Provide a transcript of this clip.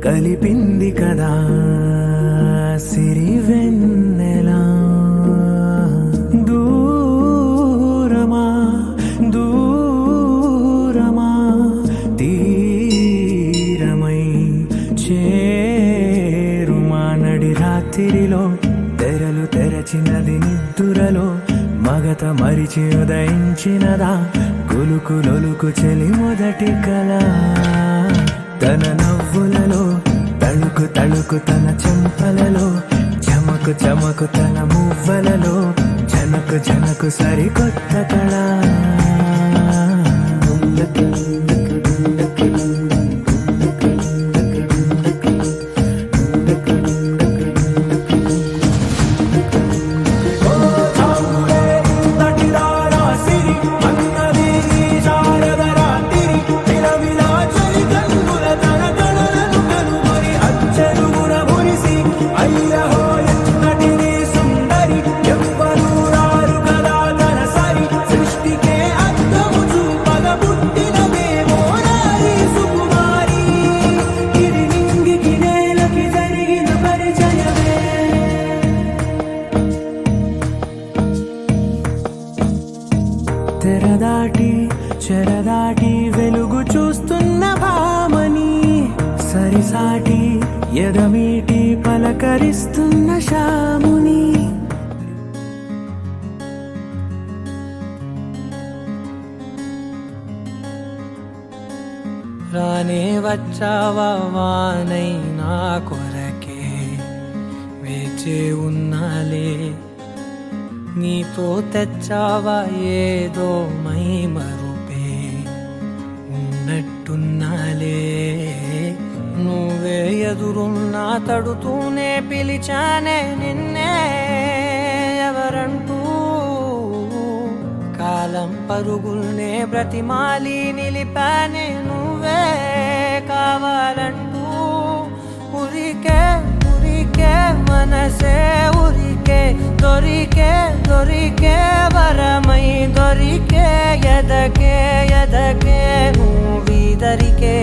కలిపింది కదా సిరి వెన్నెలా. దూరమా దూరమా తీరమై చేరుమా నడి రాత్రిలో తెరలు తెరచినది నిద్దురలో మగత మరిచి ఉదయించినదా కులుకు లొలుకు చెలి మొదటి కళ. తన నవ్వులలో తళుకు తళుకు తన చెంపలలో చమకు చమకు తన మువ్వలలో జనకు జనకు సరికొత్త కళ. తెరదాటి చెరదాటి వెలుగు చూస్తున్న భామని సరిసాటి ఎదమీటి పలకరిస్తున్న శాముని. రానే వచ్చావా వానై నా కొరకే వేచే ఉన్నాలే. నీతో తెచ్చావా ఏదో మై మరుపే ఉన్నట్టున్నాలే. నువ్వే ఎదురున్నా తడుతూనే పిలిచానే నిన్నే ఎవరంటూ. కాలం పరుగుల్నే బ్రతిమాలి నిలిపానే నువ్వే కావాలంటూ. ఉరికే ఉరికే మనసే ఉరికే దొరికే దొరికే వరమై దొరికే ఎదకే ఎదకే నువ్విదరికే.